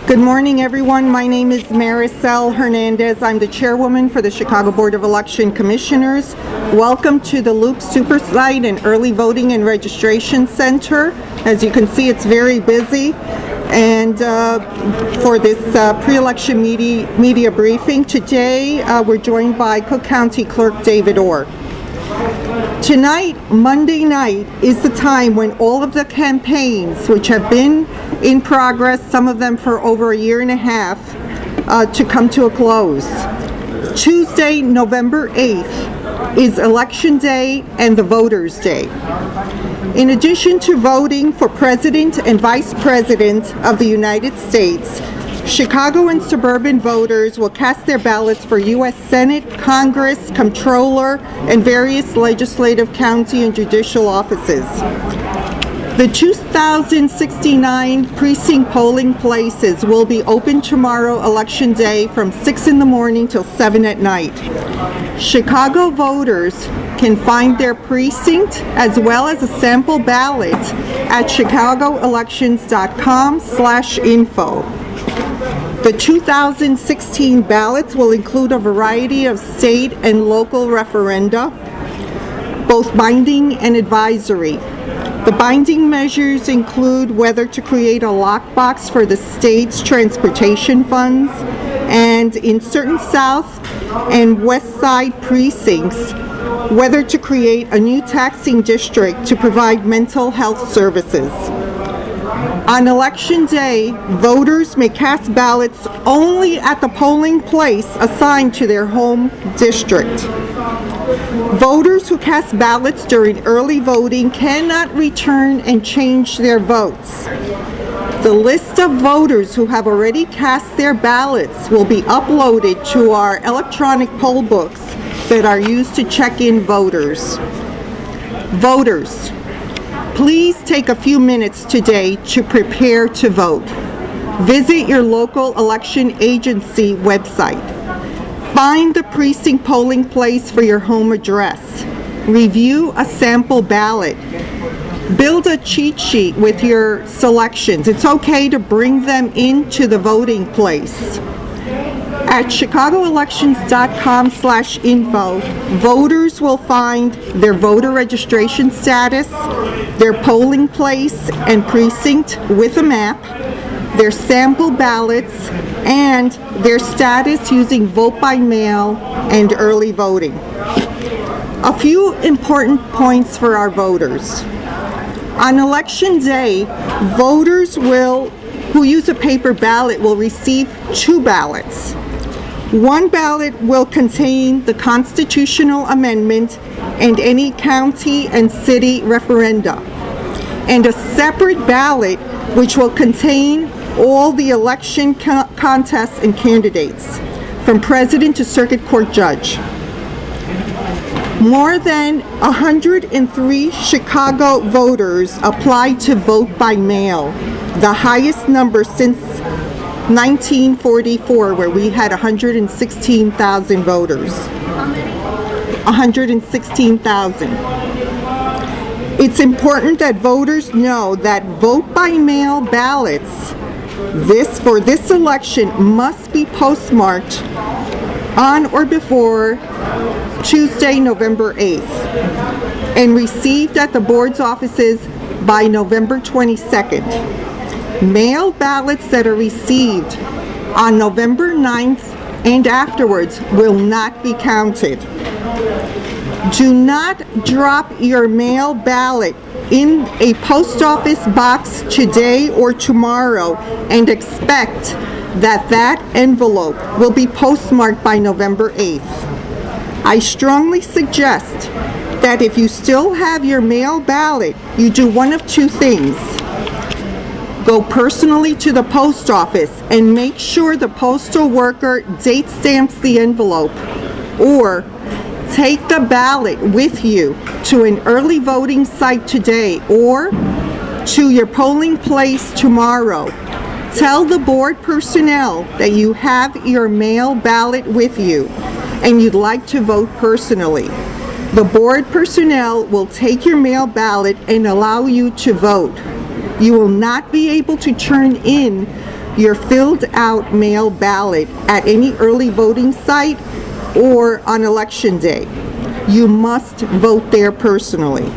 Good morning, everyone. My name is Marisel Hernandez. I'm the chairwoman for the Chicago Board of Election Commissioners. Welcome to the Loop Super Site and Early Voting and Registration Center. As you can see, it's very busy. And for this pre-election media briefing, today we're joined by Cook County Clerk David Orr. Tonight, Monday night, is the time when all of the campaigns, which have been in progress, some of them for over a year and a half, to come to a close. Tuesday, November 8th, is Election Day and the Voters' Day. In addition to voting for President and Vice President of the United States, Chicago and suburban voters will cast their ballots for U.S. Senate, Congress, Comptroller, and various legislative, county, and judicial offices. The 2,069 precinct polling places will be open tomorrow, Election Day, from 6 in the morning till 7 at night. Chicago voters can find their precinct as well as a sample ballot at chicagoelections.com/info. The 2016 ballots will include a variety of state and local referenda, both binding and advisory. The binding measures include whether to create a lockbox for the state's transportation funds, and in certain South and West Side precincts, whether to create a new taxing district to provide mental health services. On Election Day, voters may cast ballots only at the polling place assigned to their home district. Voters who cast ballots during early voting cannot return and change their votes. The list of voters who have already cast their ballots will be uploaded to our electronic poll books that are used to check in voters. Voters, please take a few minutes today to prepare to vote. Visit your local election agency website. Find the precinct polling place for your home address. Review a sample ballot. Build a cheat sheet with your selections. It's okay to bring them into the voting place. At chicagoelections.com/info, voters will find their voter registration status, their polling place and precinct with a map, their sample ballots, and their status using vote by mail and early voting. A few important points for our voters. On Election Day, voters who use a paper ballot will receive 2 ballots. One ballot will contain the constitutional amendment and any county and city referenda, and a separate ballot which will contain all the election contests and candidates, from president to circuit court judge. More than 103 Chicago voters applied to vote by mail, the highest number since 1944, where we had 116,000 voters. How many? 116,000. It's important that voters know that vote by mail ballots for this election must be postmarked on or before Tuesday, November 8th, and received at the board's offices by November 22nd. Mail ballots that are received on November 9th and afterwards will not be counted. Do not drop your mail ballot in a post office box today or tomorrow and expect that envelope will be postmarked by November 8th. I strongly suggest that if you still have your mail ballot, you do one of 2 things. Go personally to the post office and make sure the postal worker date stamps the envelope, or take the ballot with you to an early voting site today or to your polling place tomorrow. Tell the board personnel that you have your mail ballot with you and you'd like to vote personally. The board personnel will take your mail ballot and allow you to vote. You will not be able to turn in your filled out mail ballot at any early voting site or on election day. You must vote there personally.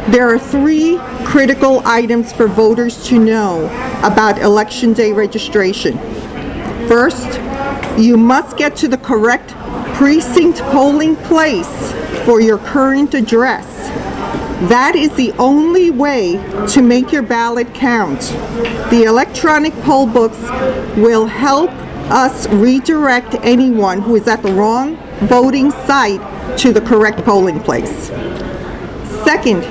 There are 3 critical items for voters to know about Election Day registration. First, you must get to the correct precinct polling place for your current address. That is the only way to make your ballot count. The electronic poll books will help us redirect anyone who is at the wrong voting site to the correct polling place. Second,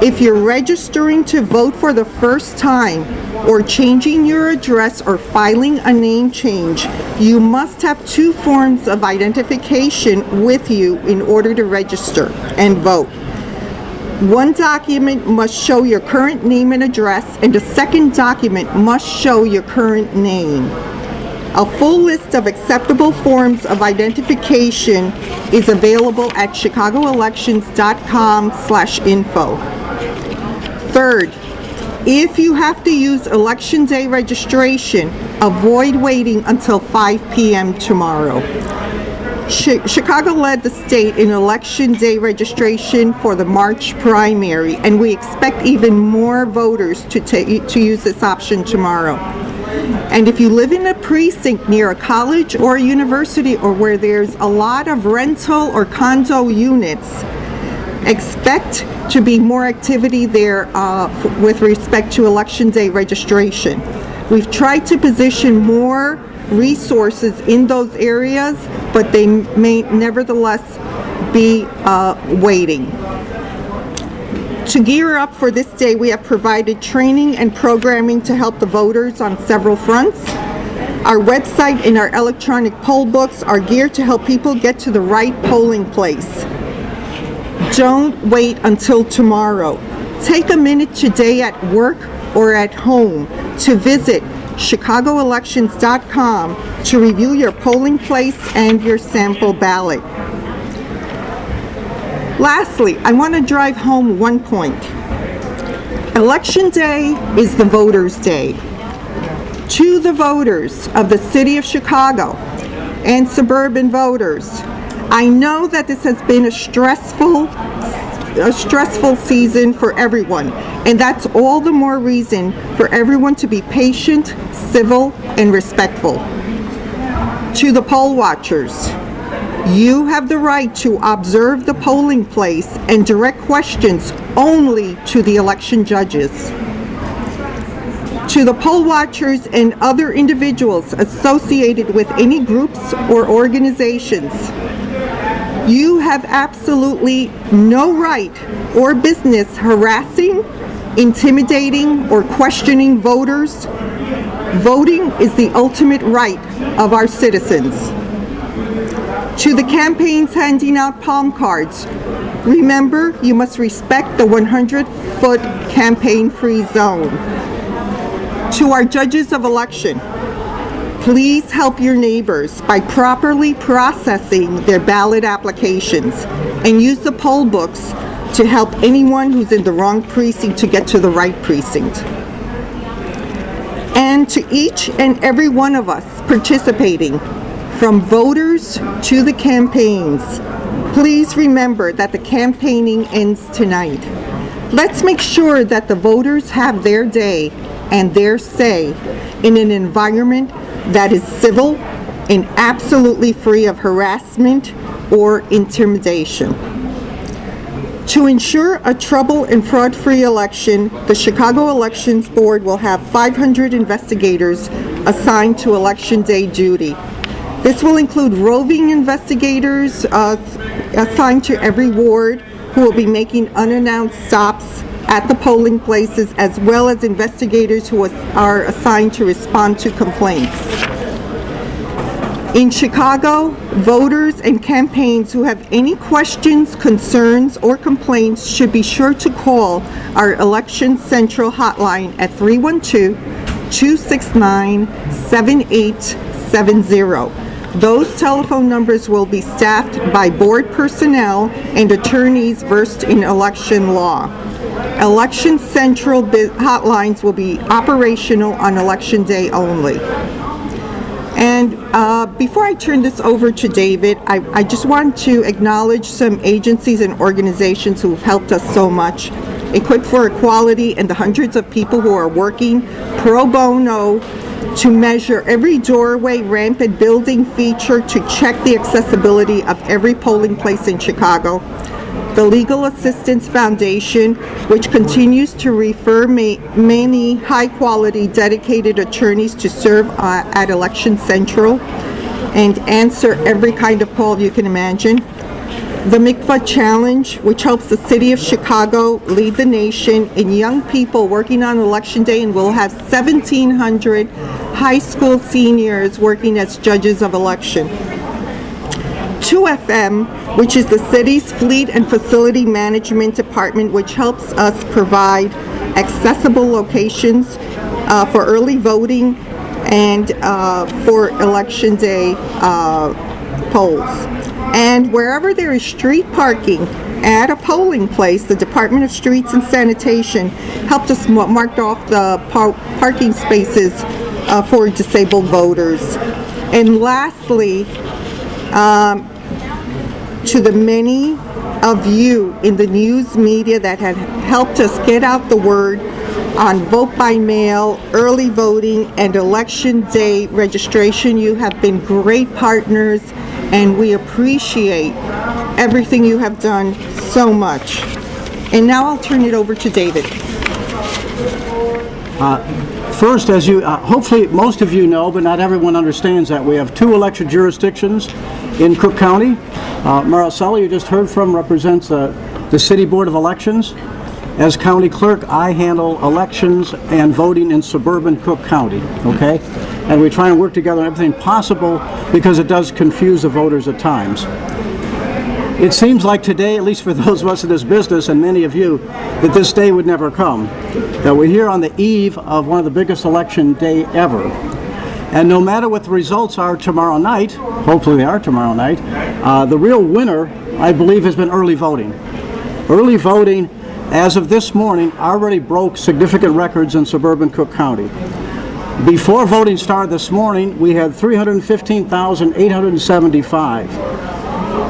if you're registering to vote for the first time or changing your address or filing a name change, you must have 2 forms of identification with you in order to register and vote. One document must show your current name and address, and the second document must show your current name. A full list of acceptable forms of identification is available at chicagoelections.com/info. Third, if you have to use Election Day registration, avoid waiting until 5 p.m. tomorrow. Chicago led the state in Election Day registration for the March primary, and we expect even more voters to use this option tomorrow. And if you live in a precinct near a college or a university or where there's a lot of rental or condo units, expect to be more activity there with respect to Election Day registration. We've tried to position more resources in those areas, but they may nevertheless be waiting. To gear up for this day, we have provided training and programming to help the voters on several fronts. Our website and our electronic poll books are geared to help people get to the right polling place. Don't wait until tomorrow. Take a minute today at work or at home to visit chicagoelections.com to review your polling place and your sample ballot. Lastly, I want to drive home one point. Election Day is the voters' day. To the voters of the city of Chicago and suburban voters, I know that this has been a stressful season for everyone, and that's all the more reason for everyone to be patient, civil, and respectful. To the poll watchers, you have the right to observe the polling place and direct questions only to the election judges. To the poll watchers and other individuals associated with any groups or organizations, you have absolutely no right or business harassing, intimidating, or questioning voters. Voting is the ultimate right of our citizens. To the campaigns handing out palm cards, remember you must respect the 100-foot campaign-free zone. To our judges of election, please help your neighbors by properly processing their ballot applications and use the poll books to help anyone who's in the wrong precinct to get to the right precinct. And to each and every one of us participating, from voters to the campaigns, please remember that the campaigning ends tonight. Let's make sure that the voters have their day and their say in an environment that is civil and absolutely free of harassment or intimidation. To ensure a trouble and fraud-free election, the Chicago Elections Board will have 500 investigators assigned to Election Day duty. This will include roving investigators assigned to every ward who will be making unannounced stops at the polling places, as well as investigators who are assigned to respond to complaints. In Chicago, voters and campaigns who have any questions, concerns, or complaints should be sure to call our Election Central hotline at 312-269-7870. Those telephone numbers will be staffed by board personnel and attorneys versed in election law. Election Central hotlines will be operational on election day only. And before I turn this over to David, I just want to acknowledge some agencies and organizations who have helped us so much. Equip for Equality and the hundreds of people who are working pro bono to measure every doorway, ramp, and building feature to check the accessibility of every polling place in Chicago. The Legal Assistance Foundation, which continues to refer many high-quality, dedicated attorneys to serve at Election Central and answer every kind of call you can imagine. The MICFA Challenge, which helps the city of Chicago lead the nation in young people working on Election Day, and we'll have 1,700 high school seniors working as judges of election. 2FM, which is the city's fleet and facility management department, which helps us provide accessible locations for early voting and for Election Day polls. And wherever there is street parking at a polling place, the Department of Streets and Sanitation helped us mark off the parking spaces for disabled voters. And lastly, to the many of you in the news media that have helped us get out the word on vote by mail, early voting, and election day registration. You have been great partners, and we appreciate everything you have done so much. And now I'll turn it over to David. First, as you hopefully most of you know, but not everyone understands, that we have 2 election jurisdictions in Cook County. Marisel, you just heard from, represents the City Board of Elections. As County Clerk, I handle elections and voting in suburban Cook County, okay? And we try and work together on everything possible because it does confuse the voters at times. It seems like today, at least for those of us in this business and many of you, that this day would never come. That we're here on the eve of one of the biggest election day ever. And no matter what the results are tomorrow night, hopefully they are tomorrow night, the real winner, I believe, has been early voting. Early voting, as of this morning, already broke significant records in suburban Cook County. Before voting started this morning, we had 315,875.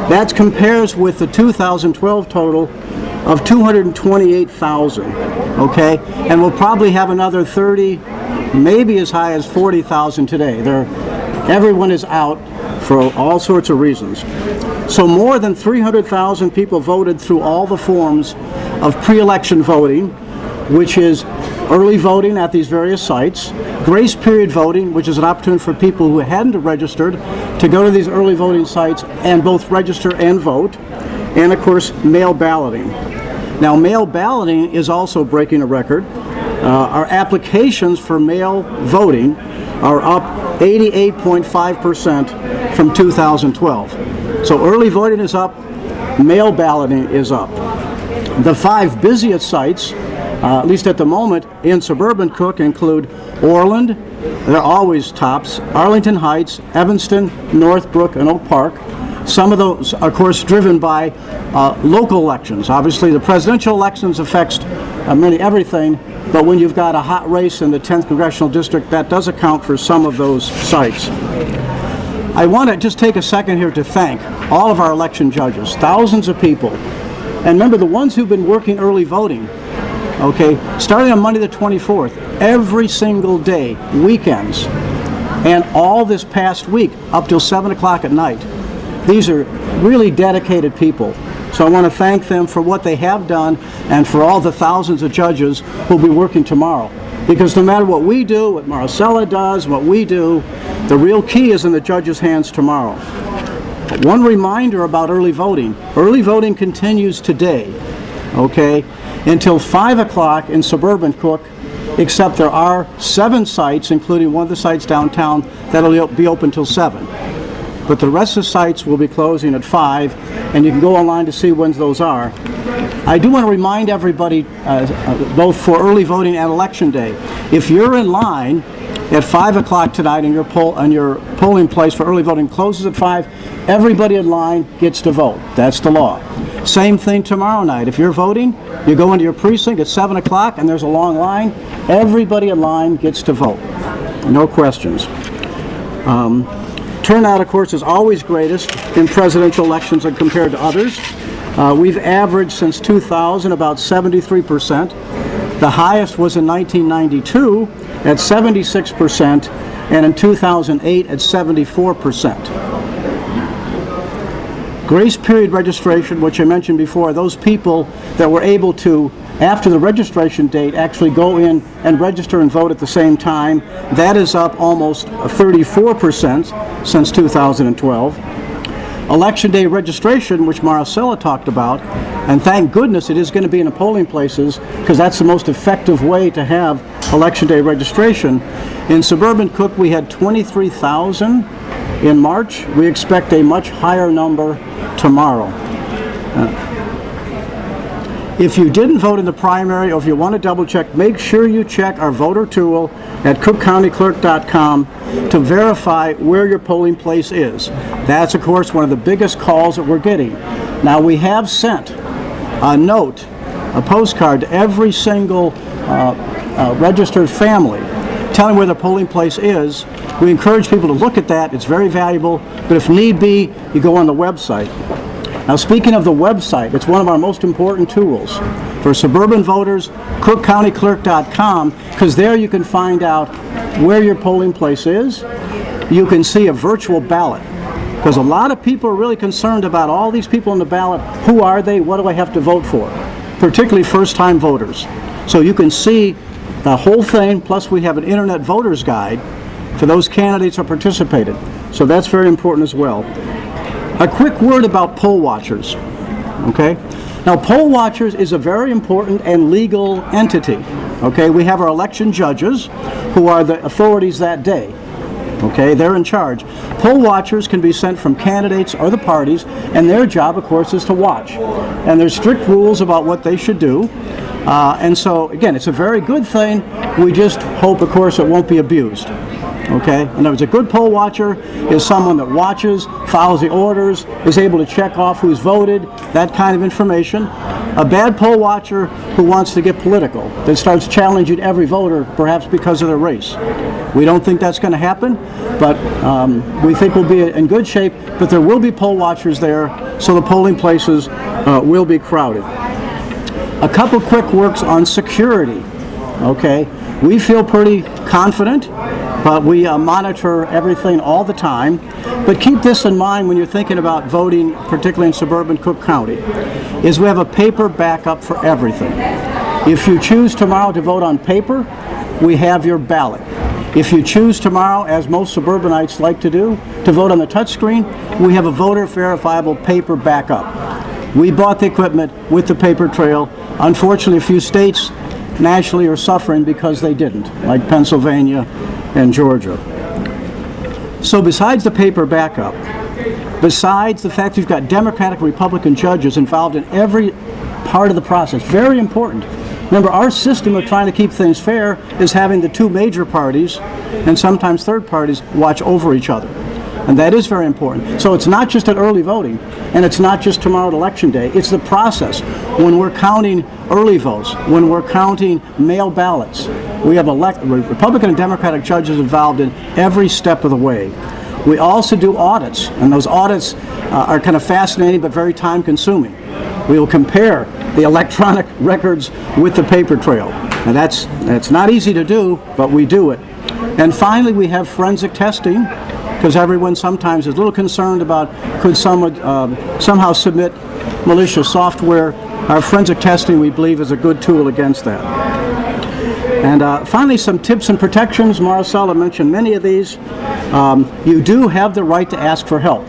That compares with the 2012 total of 228,000, okay? And we'll probably have another 30, maybe as high as 40,000 today. Everyone is out for all sorts of reasons. So more than 300,000 people voted through all the forms of pre-election voting, which is early voting at these various sites, grace period voting, which is an opportunity for people who hadn't registered to go to these early voting sites and both register and vote, and of course mail balloting. Now, mail balloting is also breaking a record. Our applications for mail voting are up 88.5% from 2012. So early voting is up, mail balloting is up. The 5 busiest sites, at least at the moment, in suburban Cook include Orland, they're always tops, Arlington Heights, Evanston, Northbrook, and Oak Park. Some of those, of course, driven by local elections. Obviously, the presidential elections affects everything, but when you've got a hot race in the 10th Congressional District, that does account for some of those sites. I want to just take a second here to thank all of our election judges, thousands of people. And remember, the ones who've been working early voting, okay, starting on Monday the 24th, every single day, weekends, and all this past week up till 7 o'clock at night. These are really dedicated people. So I want to thank them for what they have done and for all the thousands of judges who will be working tomorrow. Because no matter what we do, what Marisel does, what we do, the real key is in the judges' hands tomorrow. One reminder about early voting. Early voting continues today, okay, until 5 o'clock in suburban Cook, except there are 7 sites, including one of the sites downtown, that'll be open till 7. But the rest of the sites will be closing at 5, and you can go online to see when those are. I do want to remind everybody, both for early voting and Election Day, if you're in line at 5 o'clock tonight and your polling place for early voting closes at 5, everybody in line gets to vote. That's the law. Same thing tomorrow night. If you're voting, you go into your precinct at 7 o'clock and there's a long line, everybody in line gets to vote. No questions. Turnout, of course, is always greatest in presidential elections and compared to others. We've averaged since 2000 about 73%. The highest was in 1992 at 76%, and in 2008 at 74%. Grace period registration, which I mentioned before, those people that were able to, after the registration date, actually go in and register and vote at the same time, that is up almost 34% since 2012. Election day registration, which Marisel talked about, and thank goodness it is going to be in the polling places because that's the most effective way to have Election day registration. In suburban Cook, we had 23,000 in March. We expect a much higher number tomorrow. If you didn't vote in the primary, or if you want to double check, make sure you check our voter tool at cookcountyclerk.com to verify where your polling place is. That's, of course, one of the biggest calls that we're getting. Now, we have sent a note, a postcard to every single registered family telling where the polling place is. We encourage people to look at that. It's very valuable, but if need be, you go on the website. Now, speaking of the website, it's one of our most important tools for suburban voters, cookcountyclerk.com, because there you can find out where your polling place is. You can see a virtual ballot, because a lot of people are really concerned about all these people on the ballot. Who are they? What do I have to vote for? Particularly first-time voters. So you can see the whole thing, plus we have an internet voters guide for those candidates who participated. So that's very important as well. A quick word about poll watchers, okay? Now, poll watchers is a very important and legal entity, okay? We have our election judges, who are the authorities that day, okay? They're in charge. Poll watchers can be sent from candidates or the parties, and their job, of course, is to watch. And there's strict rules about what they should do. And so, again, it's a very good thing. We just hope, of course, it won't be abused. Okay? In other words, a good poll watcher is someone that watches, follows the orders, is able to check off who's voted, that kind of information. A bad poll watcher who wants to get political, that starts challenging every voter, perhaps because of their race. We don't think that's going to happen, but we think we'll be in good shape, but there will be poll watchers there, so the polling places will be crowded. A couple quick words on security. Okay? We feel pretty confident, but we monitor everything all the time. But keep this in mind when you're thinking about voting, particularly in suburban Cook County, is we have a paper backup for everything. If you choose tomorrow to vote on paper, we have your ballot. If you choose tomorrow, as most suburbanites like to do, to vote on the touchscreen, we have a voter verifiable paper backup. We bought the equipment with the paper trail. Unfortunately, a few states nationally are suffering because they didn't, like Pennsylvania and Georgia. So besides the paper backup, besides the fact that you've got Democratic and Republican judges involved in every part of the process, very important. Remember, our system of trying to keep things fair is having the two major parties and sometimes third parties watch over each other. And that is very important. So it's not just at early voting, and it's not just tomorrow at Election Day. It's the process. When we're counting early votes, when we're counting mail ballots, we have Republican and Democratic judges involved in every step of the way. We also do audits, and those audits are kind of fascinating but very time-consuming. We will compare the electronic records with the paper trail. And that's not easy to do, but we do it. And finally, we have forensic testing, because everyone sometimes is a little concerned about could someone somehow submit malicious software. Our forensic testing, we believe, is a good tool against that. And finally, some tips and protections. Marisel mentioned many of these. You do have the right to ask for help.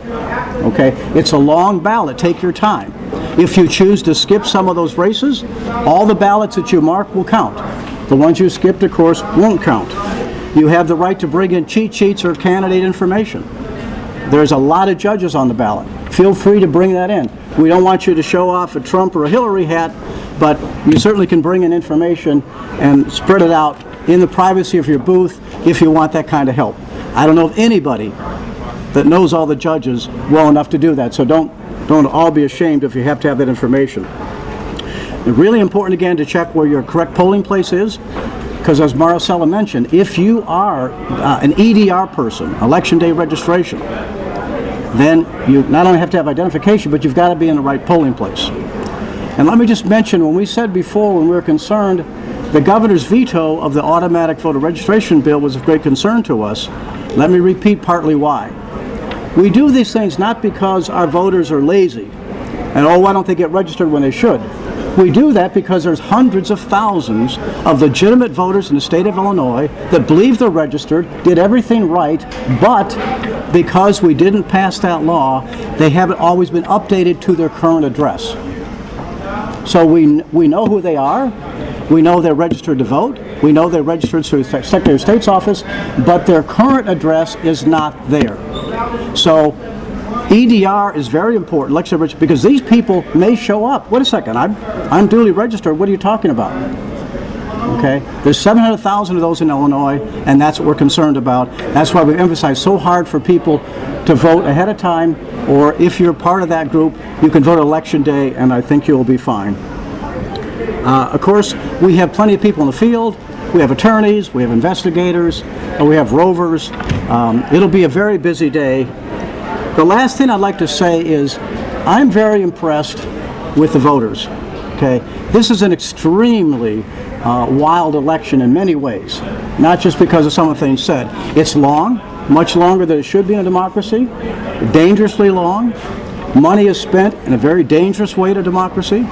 Okay, it's a long ballot. Take your time. If you choose to skip some of those races, all the ballots that you mark will count. The ones you skipped, of course, won't count. You have the right to bring in cheat sheets or candidate information. There's a lot of judges on the ballot. feel free to bring that in. We don't want you to show off a Trump or a Hillary hat, but you certainly can bring in information and spread it out in the privacy of your booth if you want that kind of help. I don't know of anybody that knows all the judges well enough to do that, so don't all be ashamed if you have to have that information. It's really important, again, to check where your correct polling place is, because as Marisel mentioned, if you are an EDR person, election day registration, then you not only have to have identification, but you've got to be in the right polling place. And let me just mention, when we said before, when we were concerned, the governor's veto of the automatic voter registration bill was of great concern to us. Let me repeat partly why. We do these things not because our voters are lazy and, oh, why don't they get registered when they should? We do that because there's hundreds of thousands of legitimate voters in the state of Illinois that believe they're registered, did everything right, but because we didn't pass that law, they haven't always been updated to their current address. So we know who they are. We know they're registered to vote. We know they're registered through the Secretary of State's office, but their current address is not there. So EDR is very important, election registration, because these people may show up. Wait a second, I'm duly registered. What are you talking about? Okay, there's 700,000 of those in Illinois, and that's what we're concerned about. That's why we emphasize so hard for people to vote ahead of time, or if you're part of that group, you can vote election day, and I think you'll be fine. Of course, we have plenty of people in the field. We have attorneys, we have investigators, we have rovers. It'll be a very busy day. The last thing I'd like to say is I'm very impressed with the voters. Okay, this is an extremely wild election in many ways, not just because of some of the things said. It's long, much longer than it should be in a democracy, dangerously long. Money is spent in a very dangerous way to democracy.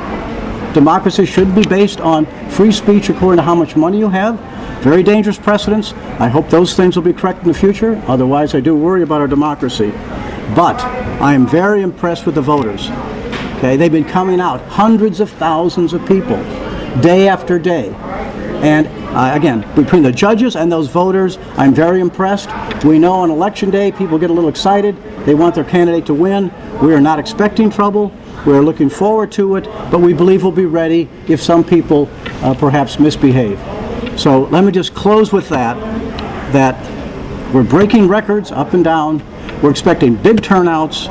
Democracy should be based on free speech according to how much money you have. Very dangerous precedents. I hope those things will be correct in the future. Otherwise, I do worry about our democracy. But I am very impressed with the voters. Okay, they've been coming out, hundreds of thousands of people, day after day. And again, between the judges and those voters, I'm very impressed. We know on election day, people get a little excited. They want their candidate to win. We are not expecting trouble. We're looking forward to it, but we believe we'll be ready if some people perhaps misbehave. So let me just close with that we're breaking records up and down. We're expecting big turnouts,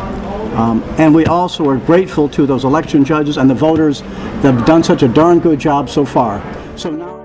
and we also are grateful to those election judges and the voters that have done such a darn good job so far. So now.